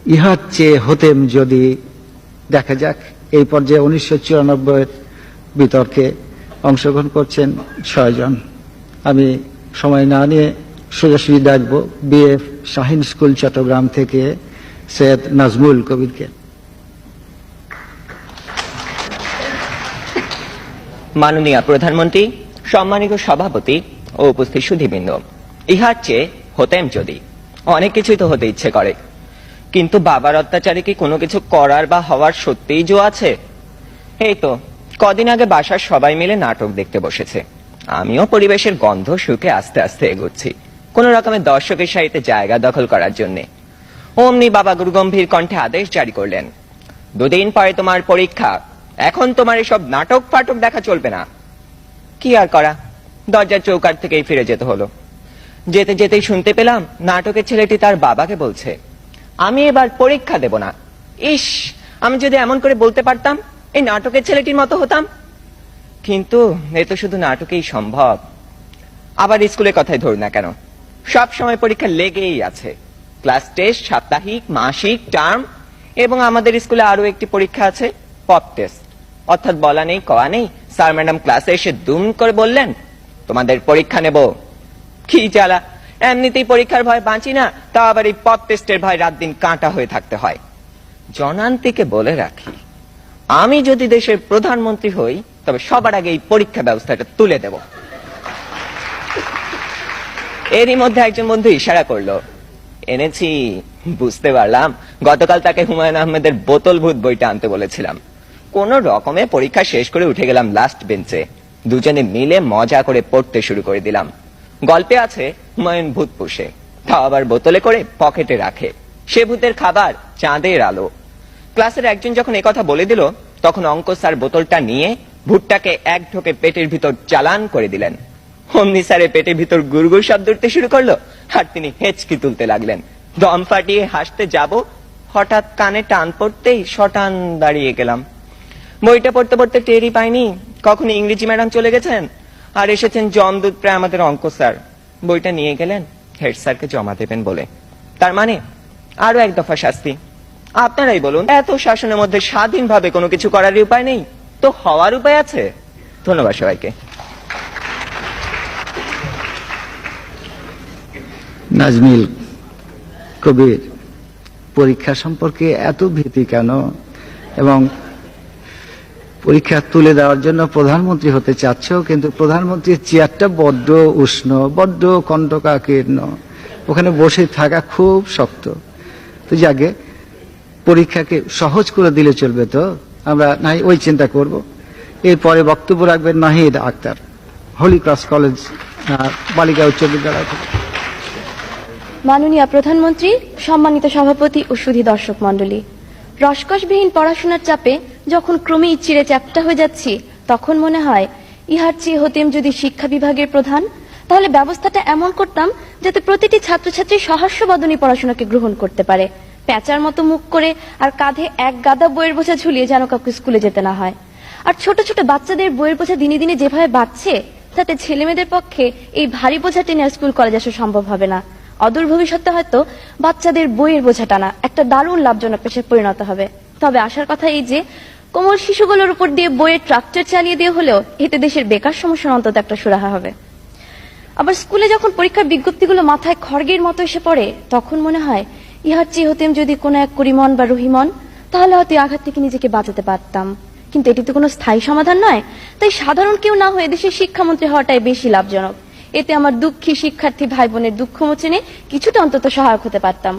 ইহার চেয়ে হতেম যদি। দেখা যাক, এই পর্যায়ে 1994 বিতর্কে অংশগ্রহণ করছেন 6 জন। আমি সময় না নিয়ে সোজাসুজি ডাকবো বিএফ শাহিন স্কুল চট্টগ্রাম থেকে সৈয়দ নাজমুল কবিরকে। মাননীয় প্রধানমন্ত্রী, সম্মানিত সভাপতি ও উপস্থিত সুধীবৃন্দ, ইহার চেয়ে হতেম যদি। অনেক কিছুই তো হতে ইচ্ছে করে, কিন্তু বাবার অত্যাচারে কি কোনো কিছু করার বা হওয়ার সত্যিই জো আছে? এই তো কদিন আগে বাসার সবাই মিলে নাটক দেখতে বসেছে। আমিও পরিবেশের গন্ধ শুকে আস্তে আস্তে এগোচ্ছি কোন রকমের দর্শকের সারিতে জায়গা দখল করার জন্য। অমনি বাবা গুরুগম্ভীর কণ্ঠে আদেশ জারি করলেন, 2 দিন পরে তোমার পরীক্ষা, এখন তোমার এসব নাটক ফাটক দেখা চলবে না। কি আর করা, দরজার চৌকাঠ থেকেই ফিরে যেতে হলো। যেতে যেতেই শুনতে পেলাম নাটকের ছেলেটি তার বাবাকে বলছে, আমি এবার পরীক্ষা দেব না। ইস, আমি যদি এমন করে বলতে পারতাম, এই নাটকের ছেলেটির মতো হতাম। কিন্তু এ তো শুধু নাটকেই সম্ভব। আবার স্কুলের কথাই ধরুন না কেন, সব সময় পরীক্ষা লেগেই আছে। ক্লাস টেস্ট, সাপ্তাহিক, মাসিক, টার্ম, এবং আমাদের স্কুলে আরো একটি পরীক্ষা আছে, পপ টেস্ট। অর্থাৎ বলা নেই কওয়া নেই, স্যার ম্যাডাম ক্লাসে এসে দুম করে বললেন, তোমাদের পরীক্ষা নেব। কি জ্বালা, এমনিতেই পরীক্ষার ভয় বাঁচি না, তা আবার এই পপ টেস্টের ভয় রাত দিন কাঁটা হয়ে থাকতে হয়। জনান্তিকে বলে রাখি, আমি যদি দেশের প্রধানমন্ত্রী হই তবে সবার আগে এই পরীক্ষা ব্যবস্থাটা তুলে দেব। এরই মধ্যে একজন বন্ধু ইশারা করলো, এনেছি। বুঝতে পারলাম গতকাল তাকে হুমায়ুন আহমেদের বোতল ভূত বইটা আনতে বলেছিলাম। কোন রকমে পরীক্ষা শেষ করে উঠে গেলাম লাস্ট বেঞ্চে। দুজনে মিলে মজা করে পড়তে শুরু করে দিলাম। গল্পে আছে হুমায়ুন ভূত পোষে, তাও আবার বোতলে করে পকেটে রাখে। সে ভূতের খাবার চাঁদের আলো। ক্লাসের একজন যখন একথা বলে দিল, তখন অঙ্ক স্যার বোতলটা নিয়ে ভূতটাকে এক ঢোকে পেটের ভিতর চালান করে দিলেন। অমনি স্যারের পেটের ভিতর গুড়গুড় শব্দ উঠতে শুরু করলো, আর তিনি হেঁচকি তুলতে লাগলেন। দম ফাটিয়ে হাসতে যাব, হঠাৎ কানে টান পড়তেই শটান দাঁড়িয়ে গেলাম। বইটা পড়তে পড়তে টেরই পাইনি কখন ইংরেজি ম্যাডাম চলে গেছেন আর এসেছেন জমদূত প্রায় আমাদের অঙ্ক স্যার। বইটা নিয়ে গেলেন হেড স্যারকে জমা দেবেন বলে। তার মানে আরো এক দফা শাস্তি। আপনারাই বলুন, এত শাসনের মধ্যে স্বাধীনভাবে কোনো কিছু করার উপায় নেই তো হওয়ার উপায় আছে? ধন্যবাদ সবাইকে। নাজমিল কবির, পরীক্ষা সম্পর্কে এত ভীতি কেন? এবং পরীক্ষা তুলে দেওয়ার জন্য প্রধানমন্ত্রী হতে চাচ্ছ, কিন্তু প্রধানমন্ত্রীর চেয়ারটা বড্ড উষ্ণ, বড্ড কণ্টকাকীর্ণ, ওখানে বসে থাকা খুব শক্ত। তো যাকে পরীক্ষাকে সহজ করে দিলে চলবে তো? আমরা নাই ওই চিন্তা করব। এরপরে বক্তব্য রাখবেন নাহিদ আক্তার, হোলি ক্রস কলেজ বালিকা উচ্চ বিদ্যালয় থেকে। মাননীয় প্রধানমন্ত্রী, সম্মানিত সভাপতি ও সুধী দর্শক মণ্ডলী, রসকসবিহীন পড়াশোনার চাপে যখন ক্রমেই চিড়ে চ্যাপ্টা হয়ে যাচ্ছি, তখন মনে হয় ইহার চেয়ে হতেম যদি শিক্ষা বিভাগের প্রধান, তাহলে ব্যবস্থাটা এমন করতাম যাতে প্রতিটি ছাত্রছাত্রী সহাস্যবদনী পড়াশোনাকে গ্রহণ করতে পারে, প্যাঁচার মতো মুখ করে আর কাঁধে এক গাদা বইয়ের বোঝা ঝুলিয়ে যেন কাউকে স্কুলে যেতে না হয়। আর ছোট ছোট বাচ্চাদের বইয়ের বোঝা দিনে দিনে যেভাবে বাড়ছে, তাতে ছেলেমেয়েদের পক্ষে এই ভারী বোঝা টেনে স্কুল কলেজ আসা সম্ভব হবে না। অদূর ভবিষ্যতে হয়তো বাচ্চাদের বইয়ের বোঝা টানা একটা দারুণ লাভজনক পেশায় পরিণত হবে। তবে আসার কথা এই যে, কোমল শিশুগুলোর উপর দিয়ে বইয়ের ট্রাক্টর চালিয়ে দিয়ে হলেও এতে দেশের বেকার সমস্যার অন্তত একটা সুরাহা হবে। আবার স্কুলে যখন পরীক্ষার বিজ্ঞপ্তিগুলো মাথায় খড়গের মতো এসে পড়ে, তখন মনে হয় ইহার চেয়ে হতেম যদি কোনো এক করিমন বা রহিমন, তাহলে হয়তো আঘাত থেকে নিজেকে বাঁচাতে পারতাম। কিন্তু এটি তো কোনো স্থায়ী সমাধান নয়, তাই সাধারণ কেউ না হয়ে দেশের শিক্ষামন্ত্রী হওয়াটাই বেশি লাভজনক। এতে আমার দুঃখী শিক্ষার্থী ভাই বোনের দুঃখ মোচনে কিছুটা অন্তত সহায়ক হতে পারতাম।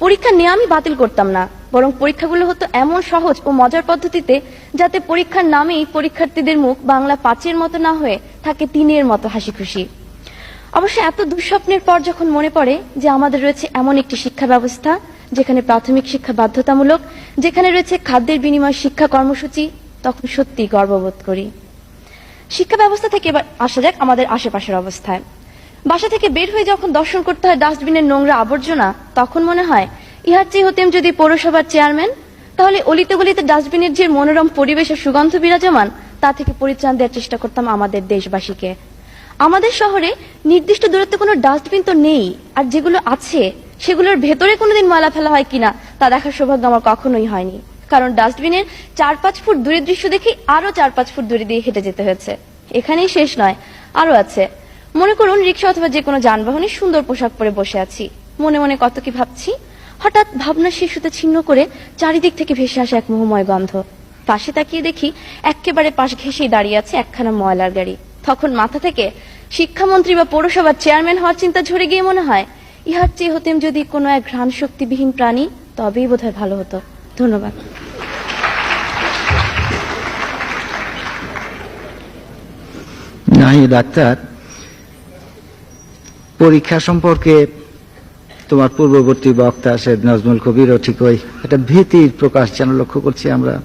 পরীক্ষা নিয়ে আমি বাতিল করতাম না, বরং পরীক্ষাগুলো হতো এমন সহজ ও মজার পদ্ধতিতে যাতে পরীক্ষার নামেই পরীক্ষার্থীদের মুখ বাংলা 5-এর মতো না হয়ে থাকে 3-এর মতো হাসি খুশি। অবশ্য এত দুঃস্বপ্নের পর যখন মনে পড়ে যে আমাদের রয়েছে এমন একটি শিক্ষা ব্যবস্থা যেখানে প্রাথমিক শিক্ষা বাধ্যতামূলক, যেখানে রয়েছে খাদ্যের বিনিময় শিক্ষা কর্মসূচি, তখন সত্যি গর্ববোধ করি। শিক্ষা ব্যবস্থা থেকে এবার আসা যাক আমাদের আশেপাশের অবস্থায়। বাসা থেকে বের হয়ে যখন দর্শন করতে হয় ডাস্টবিনের নোংরা আবর্জনা, তখন মনে হয় ইহার চেয়ে হতেম যদি পৌরসভার চেয়ারম্যান, তাহলে অলিতে গলিতে ডাস্টবিনের যে মনোরম পরিবেশ ও সুগন্ধ বিরাজমান, তা থেকে পরিত্রাণ দেওয়ার চেষ্টা করতাম আমাদের দেশবাসীকে। আমাদের শহরে নির্দিষ্ট দূরত্বে কোনো ডাস্টবিন তো নেই, আর যেগুলো আছে সেগুলোর ভেতরে কোনোদিন ময়লা ফেলা হয় কিনা তা তা দেখার সৌভাগ্য আমার কখনোই হয়নি, কারণ ডাস্টবিনের 4-5 ফুট দূরের দৃশ্য দেখে আরো 4-5 ফুট দূরে দিয়ে হেঁটে যেতে হয়েছে। এখানেই শেষ নয়, আরো আছে। মনে করুন রিক্সা অথবা যে কোনো যানবাহনে সুন্দর পোশাক পরে বসে আছি, মনে মনে কত কি ভাবছি। হঠাৎ ভাবনার শিশুতে ছিন্ন করে চারিদিক থেকে ভেসে আসে এক মোহময় গন্ধ। পাশে তাকিয়ে দেখি একেবারে পাশ ঘেঁষেই দাঁড়িয়ে আছে একখানা ময়লার গাড়ি। তখন মাথা থেকে শিক্ষামন্ত্রী বা পৌরসভার চেয়ারম্যান হওয়ার চিন্তা ঝরে গিয়ে মনে হয়, ইহার চেয়ে হতেম যদি কোনো এক ঘ্রাণ শক্তিবিহীন প্রাণী, তবেই বোধহয় ভালো হতো। ধন্যবাদ। নাই ডাক্তার, পরীক্ষা সম্পর্কে তোমার পূর্ববর্তী বক্তা শেখ নাজমুল কবিরও ঠিক ওই একটা ভীতির প্রকাশ যেন লক্ষ্য করছি আমরা।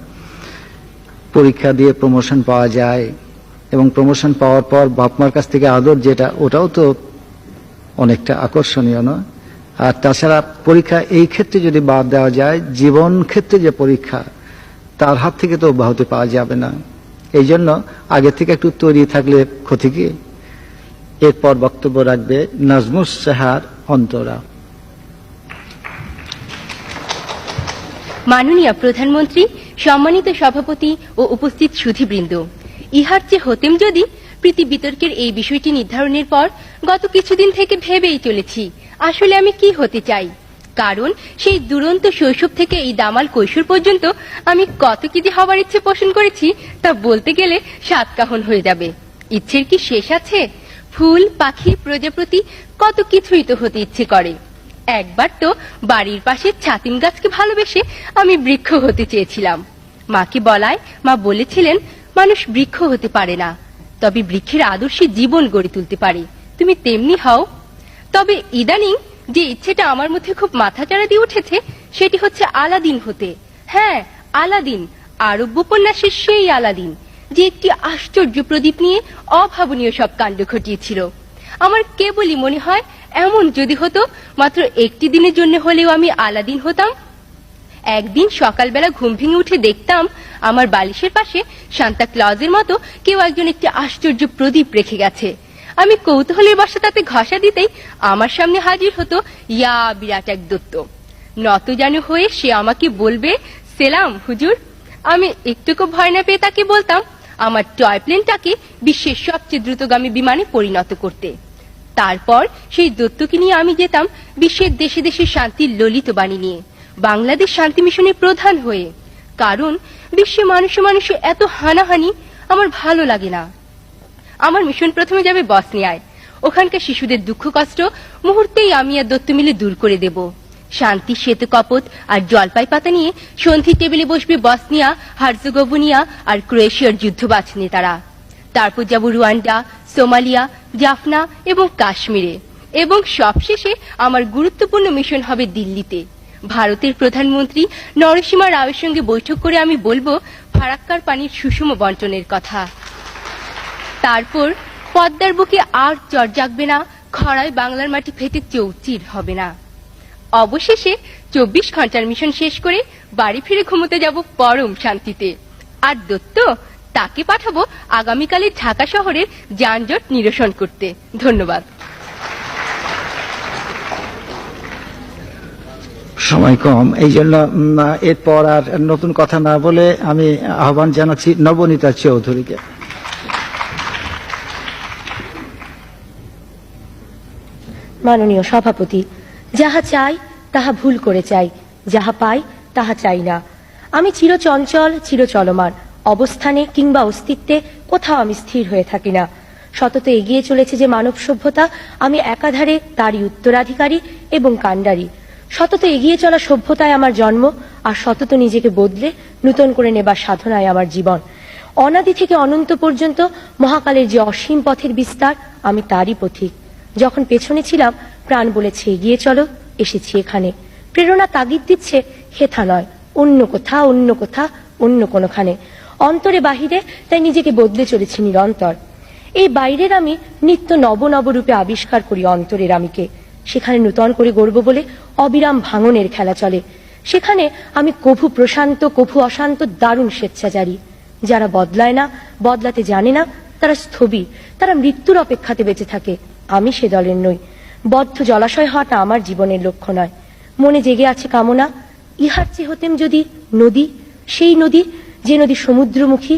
পরীক্ষা দিয়ে প্রমোশন পাওয়া যায় এবং প্রমোশন পাওয়ার পর বাপ মার কাছ থেকে আদর যেটা, ওটাও তো অনেকটা আকর্ষণীয় নয়? আর তাছাড়া পরীক্ষা এই ক্ষেত্রে যদি বাদ দেওয়া যায়, জীবন ক্ষেত্রে যে পরীক্ষা, তার হাত থেকে তো অব্যাহতি পাওয়া যাবে না। এই জন্য আগে থেকে একটু তৈরি থাকলে ক্ষতি কি? এরপর বক্তব্য রাখবে নাজমুস সাহার অন্তরা। মাননীয় প্রধানমন্ত্রী, সম্মানিত সভাপতি ও উপস্থিত সুধীবৃন্দ, ইহার চেয়ে হতেম যদি প্রীতি বিতর্কের এই বিষয়টি নির্ধারণের পর গত কিছুদিন থেকে ভেবেই চলেছি আসলে আমি কি হতে চাই। কারণ সেই দুরন্ত শৈশব থেকে এই দামাল কৈশোর পর্যন্ত আমি কত কি যে হবার ইচ্ছে পোষণ করেছি তা বলতে গেলে সাতকাহন হয়ে যাবে। ইচ্ছের কি শেষ আছে? ফুল, পাখি, প্রজাপতি কত কিছুই তো হতে ইচ্ছে করে। একবার তো বাড়ির পাশে ছাতিম গাছকে ভালোবেসে আমি বৃক্ষ হতে চেয়েছিলাম। মাকে বলায় মা বলেছিলেন, মানুষ বৃক্ষ হতে পারে না, তবে বৃক্ষের আদর্শে জীবন গড়ে তুলতে পারে, তুমি তেমনি হও। তবে ইদানিং যে ইচ্ছেটা আমার মধ্যে খুব মাথাচাড়া দিয়ে উঠেছে সেটি হচ্ছে আলাদিন হতে। হ্যাঁ, আলাদিন, আরব উপন্যাসের সেই আলাদিন যে একটি আশ্চর্য প্রদীপ নিয়ে অভাবনীয় সব কাণ্ড ঘটিয়েছিল। আমার কেবলই মনে হয় এমন যদি হতো মাত্র একটি দিনের জন্য হলেও আমি আলাদিন হতাম। একদিন সকালবেলা ঘুম ভেঙে উঠে দেখতাম আমার বালিশের পাশে সান্তা ক্লজের মতো কেউ একজন একটি আশ্চর্য প্রদীপ রেখে গেছে। আমি কৌতূহলের বশে তাতে ঘষা দিতেই আমার সামনে হাজির হতো ইয়া বিরাট এক দৈত্য। নতজানু হয়ে সে আমাকে বলবে, সেলাম হুজুর। আমি একটুকু ভয় না পেয়ে তাকে বলতাম আমার টয় প্লেনটাকে বিশ্বের সবচেয়ে দ্রুতগামী বিমানে পরিণত করতে। তারপর সেই দৈত্যকে নিয়ে আমি যেতাম বিশ্বের দেশে দেশে শান্তির ললিত বাণী নিয়ে, বাংলাদেশ শান্তি মিশনের প্রধান হয়ে। কারণ বিশ্বে মানুষে মানুষে এত হানাহানি আমার ভালো লাগে না। আমার মিশন প্রথমে যাবে বসনিয়ায়। ওখানকার শিশুদের দুঃখ কষ্ট মুহূর্তেই আমি আর দৈত্য মিলে দূর করে দেব। শান্তি শ্বেত কপত আর জলপাই পাতা নিয়ে সন্ধি টেবিলে বসবে বসনিয়া, হার্জেগোভিনা আর ক্রোয়েশিয়ার যুদ্ধবাজ নেতারা। তারপর যাব রুয়ান্ডা, সোমালিয়া, জাফনা এবং কাশ্মীরে। এবং সবশেষে আমার গুরুত্বপূর্ণ মিশন হবে দিল্লিতে। ভারতের প্রধানমন্ত্রী নরসিমা রাওয়ের সঙ্গে বৈঠক করে আমি বলবো ফারাক্কার পানির সুষম বন্টনের কথা। তারপর পদ্মার বুকে আর চর জাগবে না, খরায় বাংলার মাটি ফেটে চৌচির হবে না। অবশেষে 24 ঘন্টার মিশন শেষ করে বাড়ি ফিরে ঘুমোতে যাব পরম শান্তিতে। আর দত্ত, তাকে পাঠাবো আগামীকালে ঢাকা শহরের যানজট নিরসন করতে। ধন্যবাদ। সময় কম, এই জন্য এরপর আর নতুন কথা না বলে আমি আহ্বান জানাচ্ছি নবনীতা চৌধুরীকে। মাননীয় সভাপতি, যাহা চাই তাহা ভুল করে চাই, যাহা পাই তাহা চাই না। আমি চিরচঞ্চল, চিরচলমান, অবস্থানে কিংবা অস্তিত্বে কোথাও আমি স্থির হয়ে থাকি না। সতত এগিয়ে চলেছে যে মানব সভ্যতা, আমি একাধারে তারই উত্তরাধিকারী এবং কাণ্ডারি। সতত এগিয়ে চলা সভ্যতায় আমার জন্ম, আর সতত নিজেকে বদলে নূতন করে নেবার সাধনায় আমার জীবন। অনাদি থেকে অনন্ত পর্যন্ত মহাকালের যে অসীম পথের বিস্তার, আমি তারই পথিক। যখন পেছনে ছিলাম প্রাণ বলেছে এগিয়ে চলো, এসেছি এখানে। প্রেরণা তাগিদ দিচ্ছে হেথা নয়, অন্য কোথা, অন্য কোথা, অন্য কোনোখানে। অন্তরে বাহিরে তাই নিজেকে বদলে চলেছি নিরন্তর। এই বাইরের আমি নিত্য নব নব রূপে আবিষ্কার করি অন্তরের আমিকে। সেখানে নূতন করে গড়ব বলে অবিরাম ভাঙনের খেলা চলে। সেখানে আমি কভু প্রশান্ত, কভু অশান্ত, দারুণ স্বেচ্ছাচারী। যারা বদলায় না, বদলাতে জানে না, তারা স্থবির, তারা মৃত্যুর অপেক্ষাতে বেঁচে থাকে। আমি সে দলের নই। বদ্ধ জলাশয় হওয়াটা আমার জীবনের লক্ষ্য নয়। মনে জেগে আছে কামনা, ইহার চেয়ে হতেম যদি নদী, সেই নদী যে নদী সমুদ্রমুখী।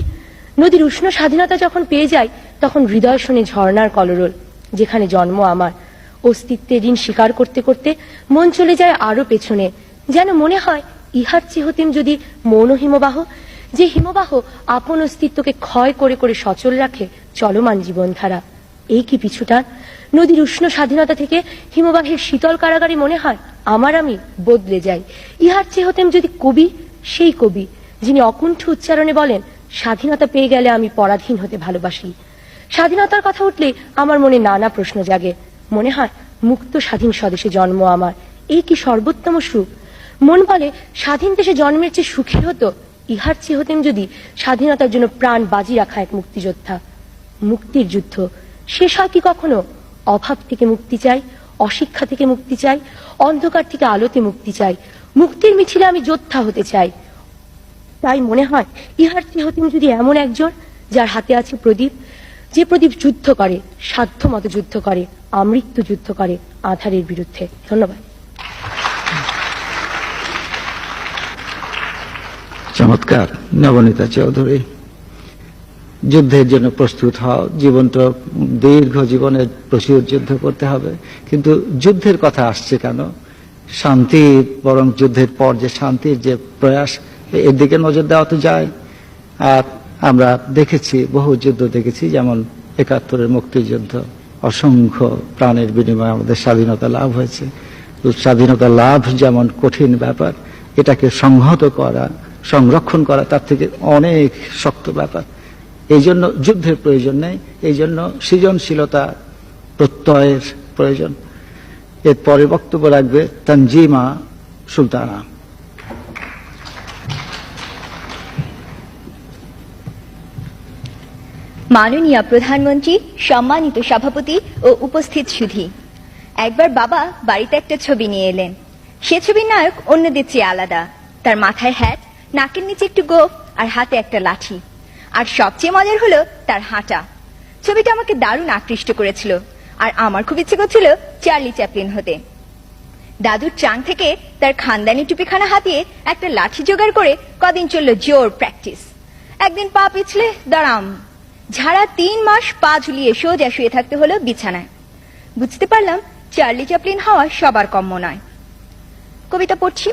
নদীর উষ্ণ স্বাধীনতা যখন পেয়ে যায় তখন হৃদয় শোনে ঝর্ণার কলরোল। যেখানে জন্ম আমার, অস্তিত্বের ঋণ স্বীকার করতে করতে মন চলে যায় আরো পেছনে। যেন মনে হয় ইহার চেয়ে হতেম যদি মৌন হিমবাহ, যে হিমবাহ আপন অস্তিত্বকে ক্ষয় করে করে সচল রাখে চলমান জীবনধারা। এই কি পিছুটান! নদীর উষ্ণ স্বাধীনতা থেকে হিমবাহের শীতল কারাগারে মনে হয় আমার আমি বদলে যাই। ইহার চেয়ে হতেম যদি কবি, সেই কবি যিনি অকুণ্ঠ উচ্চারণে বলেন, স্বাধীনতা পেয়ে গেলে আমি পরাধীন হতে ভালোবাসি। স্বাধীনতার কথা উঠলে আমার মনে নানা প্রশ্ন জাগে। মনে হয় মুক্ত স্বাধীন স্বদেশে জন্ম আমার, এই কি সর্বোত্তম সুখ! মন বলে স্বাধীন দেশে জন্মের চেয়ে সুখী হতো ইহার চেয়ে হতেম যদি স্বাধীনতার জন্য প্রাণ বাজি রাখা এক মুক্তিযোদ্ধা। মুক্তির যুদ্ধ শেষ হয় কি কখনো? অভাব থেকে মুক্তি চাই, অশিক্ষা থেকে মুক্তি চাই, অন্ধকার থেকে আলোতে মুক্তি চাই। মুক্তির মিছিলে আমি যোদ্ধা হতে চাই। তাই মনে হয় ইহার চেয়ে হতেম যদি এমন একজন যার হাতে আছে প্রদীপ, যে প্রদীপ যুদ্ধ করে, সাধ্য মতো যুদ্ধ করে, আমৃত্যু যুদ্ধ করে আধারের বিরুদ্ধে। ধন্যবাদ। চমৎকার নবনীতা চৌধুরী। যুদ্ধের জন্য প্রস্তুত হও, জীবন তো দীর্ঘ, জীবনের প্রচুর যুদ্ধ করতে হবে, কিন্তু যুদ্ধের কথা আসছে কেন? শান্তি, বরং যুদ্ধের পর যে শান্তির যে প্রয়াস, এর দিকে নজর দেওয়া তো যায়। আর আমরা দেখেছি, বহু যুদ্ধ দেখেছি, যেমন ৭১-এর মুক্তিযুদ্ধ, অসংখ্য প্রাণের বিনিময়ে আমাদের স্বাধীনতা লাভ হয়েছে। স্বাধীনতা লাভ যেমন কঠিন ব্যাপার, এটাকে সংহত করা, সংরক্ষণ করা তার থেকে অনেক শক্ত ব্যাপার। এই জন্য যুদ্ধের প্রয়োজন নেই, এই জন্য সৃজনশীলতা, প্রত্যয়ের প্রয়োজন। এরপরে বক্তব্য রাখবে তানজিমা সুলতানা। মাননীয় প্রধানমন্ত্রী, সম্মানিত সভাপতি ও উপস্থিত সুধী, একবার বাবা বাড়িতে একটা ছবি নিয়ে এলেন। সে ছবির নায়ক অন্যদের চেয়ে আলাদা। তার মাথায় হ্যাট, নাকের নিচে একটু গোঁফ আর হাতে একটা লাঠি। আর সবচেয়ে মজার হলো তার হাঁটা। ছবিটা আমাকে দারুণ আকৃষ্ট করেছিল, আর আমার খুব ইচ্ছে করছিল চার্লি চ্যাপলিন হতে। দাদুর চাং থেকে তার খানদানি টুপিখানা হাতিয়ে একটা লাঠি জোগাড় করে কদিন চলল জোর প্র্যাকটিস। একদিন পা পিছলে দাঁড়াম, ঝাড়া ৩ মাস পা ঝুলিয়ে সোজা শুয়ে থাকতে হলো বিছানায়। বুঝতে পারলাম চার্লি চ্যাপলিন হওয়া সবার কম্য নয়। কবিতা পড়ছি।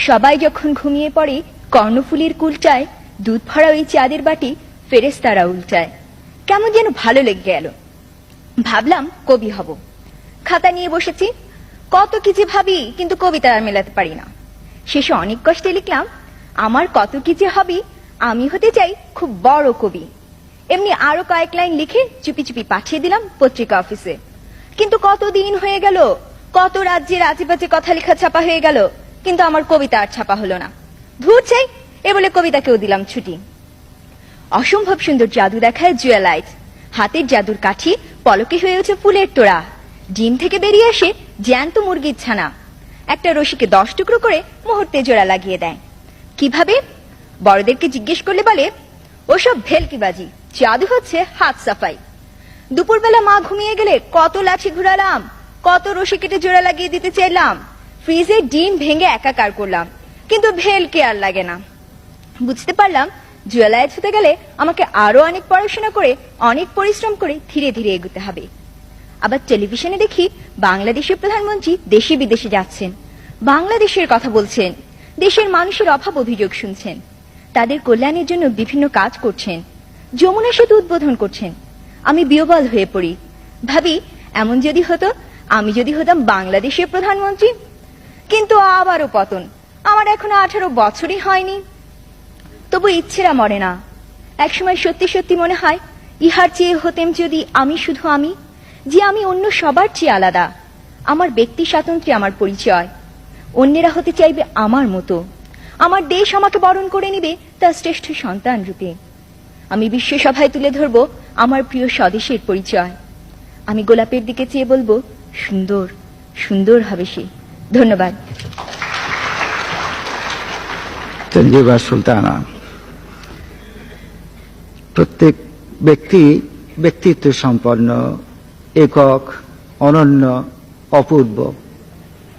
সবাই যখন ঘুমিয়ে পড়ে কর্ণফুলীর কুলচায়, দুধ ভরা ওই চাঁদের বাটি ফেরেশতারা উল্টায়। কেমন যেন ভালো লেগে গেল। ভাবলাম কবি হব। খাতা নিয়ে বসেছি, কত কিছু ভাবি, কিন্তু কবিতা আর মেলাতে পারি না। শেষে অনেক কষ্টে লিখলাম, আমার কত কিছু হবি, আমি হতে চাই খুব বড় কবি। এমনি আরো কয়েক লাইন লিখে চুপি চুপি পাঠিয়ে দিলাম পত্রিকা অফিসে। কিন্তু কত দিন হয়ে গেল, কত রাজ্যের আজেবাজে কথা লেখা ছাপা হয়ে গেল, কিন্তু আমার কবিতা আর ছাপা হলো না। ধুর চাই, এ বলে কবিতাকেও দিলাম ছুটি। অসম্ভব সুন্দর জাদু দেখায় জুয়েলাইট। হাতের জাদুর কাঠি পলকে হয়ে ওঠে ফুলের তোড়া। ডিম থেকে বেরিয়ে আসে জ্যান্ত মুরগির ছানা। একটা রশিকে 10 টুকরো করে মুহূর্তে জোড়া লাগিয়ে দেয়। কিভাবে? বড়দেরকে জিজ্ঞেস করলে বলে, ওসব ভেলকিবাজি, জাদু হচ্ছে হাত সাফাই। দুপুরবেলা মা ঘুমিয়ে গেলে কত লাঠি ঘুরালাম, কত রশি কেটে জোড়া লাগিয়ে দিতে চাইলাম, ফ্রিজে ডিম ভেঙে একাকার করলাম, কিন্তু ভেলকি আর লাগে না। বুঝতে পারলাম জুয়েলাইট হতে গেলে আমাকে আরো অনেক পড়াশোনা করে, অনেক পরিশ্রম করে ধীরে ধীরে এগোতে হবে। আবার টেলিভিশনে দেখি বাংলাদেশের প্রধানমন্ত্রী দেশে বিদেশে যাচ্ছেন, বাংলাদেশের কথা বলছেন, দেশের মানুষের অভাব অভিযোগ শুনছেন, তাদের কল্যাণের জন্য বিভিন্ন কাজ করছেন, যমুনা সেতু উদ্বোধন করছেন। আমি বিহ্বল হয়ে পড়ি। ভাবি, এমন যদি হতো, আমি যদি হতাম বাংলাদেশের প্রধানমন্ত্রী। কিন্তু আবারও পতন। আমার এখনো 18 বছরই হয়নি। তবু ইচ্ছেরা মরে না। একসময় সত্যি সত্যি মনে হয়, ইহার চেয়ে হতেম যদি আমি শুধু আমি, যে আমি অন্য সবার চেয়ে আলাদা। আমার ব্যক্তি স্বাতন্ত্র্য আমার পরিচয়। অন্যেরা হতে চাইবে আমার মতো। আমার দেশ আমাকে বরণ করে নিবে তার শ্রেষ্ঠ সন্তান রূপে। আমি বিশ্বসভায় তুলে ধরব আমার প্রিয় স্বদেশের পরিচয়। আমি গোলাপের দিকে চেয়ে বলবো, সুন্দর সুন্দর হবে সে। ধন্যবাদ। তানজিমা সুলতানা। প্রত্যেক ব্যক্তি ব্যক্তিত্ব সম্পন্ন, একক, অনন্য, অপূর্ব,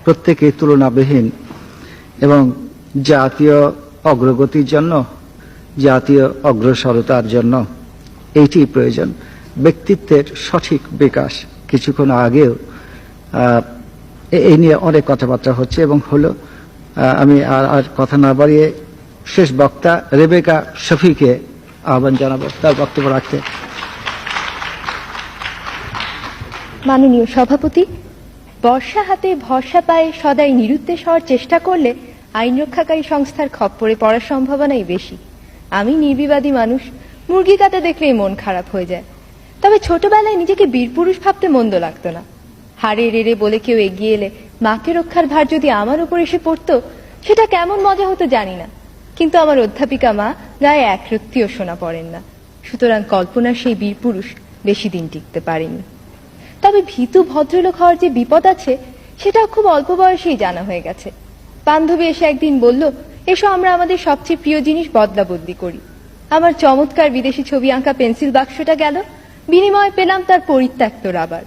প্রত্যেকে তুলনাবিহীন এবং জাতীয় অগ্রগতির জন্য, জাতীয় অগ্রসরতার জন্য এইটি প্রয়োজন, ব্যক্তিত্বের সঠিক বিকাশ। কিছুক্ষণ আগেও এই নিয়ে অনেক কথাবার্তা হচ্ছে এবং হলো। আমি আর কথা না বাড়িয়ে শেষ বক্তা রেবেকা শফিকে আহ্বান জানাবো তার বক্তব্য রাখতে। মাননীয় সভাপতি, বর্ষা হাতে ভরসা পায়ে সদাই নিরুদ্দেশ হওয়ার চেষ্টা করলে আইন রক্ষাকারী সংস্থার খপ্পরে পড়ার সম্ভাবনাই বেশি। আমি নির্বিবাদী মানুষ, মুরগি কাটা দেখলেই মন খারাপ হয়ে যায়। তবে ছোটবেলায় নিজেকে বীরপুরুষ ভাবতে মন্দ লাগতো না। হাড়ে রেড়ে বলে কেউ এগিয়ে এলে মাকে রক্ষার ভার যদি আমার উপর এসে পড়তো, সেটা কেমন মজা হতো জানি না। কিন্তু আমার অধ্যাপিকা মা গায়ে এক রত্তিও সোনা পড়েন না, সুতরাং কল্পনার সেই বীরপুরুষ বেশি দিন টিকতে পারেনি। তবে ভীতু ভদ্রলোক হওয়ার যে বিপদ আছে, সেটাও খুব অল্প বয়সেই জানা হয়ে গেছে। বান্ধবী এসে একদিন বলল, এসো আমরা আমাদের সবচেয়ে প্রিয় জিনিস বদলা বদলি করি। আমার চমৎকার বিদেশি ছবি আঁকা পেন্সিল বাক্সটা গেল, বিনিময়ে পেলাম তার পরিত্যক্ত রাবার।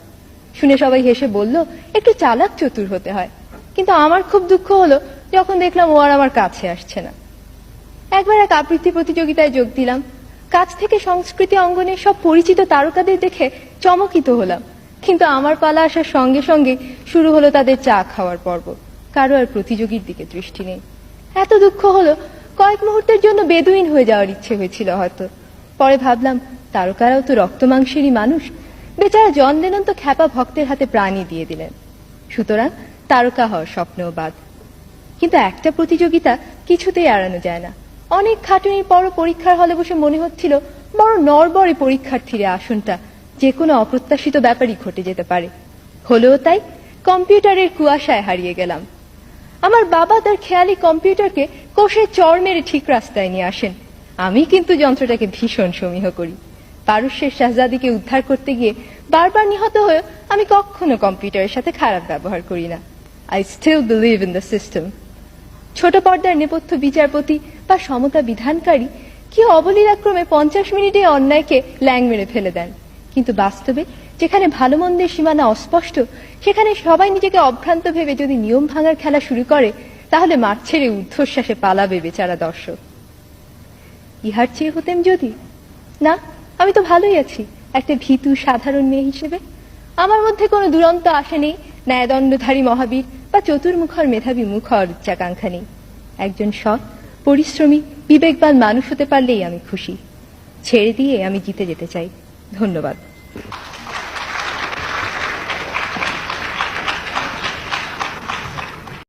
শুনে সবাই হেসে বলল, একটু চালাক চতুর হতে হয়। কিন্তু আমার খুব দুঃখ হলো যখন দেখলাম ও আর আমার কাছে আসছে না। একবার এক আবৃত্তি প্রতিযোগিতায় যোগ দিলাম। কাছ থেকে সংস্কৃতি অঙ্গনে সব পরিচিত তারকাদের দেখে চমকিত হলাম, কিন্তু আমার পালা আসার সঙ্গে সঙ্গে শুরু হলো তাদের চা খাওয়ার পর্ব। কারো আর প্রতিযোগীর দিকে দৃষ্টি নেই। এত দুঃখ হলো, কয়েক মুহূর্তের জন্য বেদুইন হয়ে যাওয়ার ইচ্ছে হয়েছিল হয়তো। পরে ভাবলাম, তারকারাও তো রক্ত মাংসেরই মানুষ। বেচারা জন লেনন তো খ্যাপা ভক্তের হাতে প্রাণই দিয়ে দিলেন। সুতরাং তারকা হওয়ার স্বপ্নও বাদ। কিন্তু একটা প্রতিযোগিতা কিছুতেই এড়ানো যায় না। অনেক খাটুনির পরও পরীক্ষার হলে বসে মনে হচ্ছিল বড় নড়বড়ে পরীক্ষার্থীর আসনটা যে কোনো অপ্রত্যাশিত ব্যাপারই ঘটে যেতে পারে। হলেও তাই, কম্পিউটারের কুয়াশায় হারিয়ে গেলাম। আমার বাবা তার খেয়ালি কম্পিউটারকে কোষে চড় মেরে ঠিক রাস্তায় নিয়ে আসেন। আমি কিন্তু যন্ত্রটাকে ভীষণ সমীহ করি। পারস্যের শাহজাদিকে উদ্ধার করতে গিয়ে বারবার নিহত হয়ে আমি কখনো কম্পিউটারের সাথে খারাপ ব্যবহার করি না। I still believe in the system. ছোট পর্দার নেপথ্য বিচারপতি বা সমতা বিধানকারী কি অবলীলাক্রমে 50 মিনিটে অন্যায়কে ল্যাং মেরে ফেলে দেন। কিন্তু বাস্তবে যেখানে ভালো মন্দের সীমানা অস্পষ্ট, সেখানে সবাই নিজেকে অভ্রান্ত ভেবে যদি নিয়ম ভাঙার খেলা শুরু করে, তাহলে মাঠ ছেড়ে ঊর্ধ্বশ্বাসে পালাবে বেচারা দর্শক। ইহার চেয়ে হতেম যদি না, আমি তো ভালোই আছি একটা ভীতু সাধারণ মেয়ে হিসেবে। আমার মধ্যে কোনো দুরন্ত আশা নেই, ন্যায়দণ্ডধারী মহাবীর বা চতুর্মুখর মেধাবী মুখর উচ্চাকাঙ্ক্ষা নেই। একজন সৎ, পরিশ্রমী, বিবেকবান মানুষ হতে পারলেই আমি খুশি। ছেড়ে দিয়ে আমি জিতে যেতে চাই। ধন্যবাদ।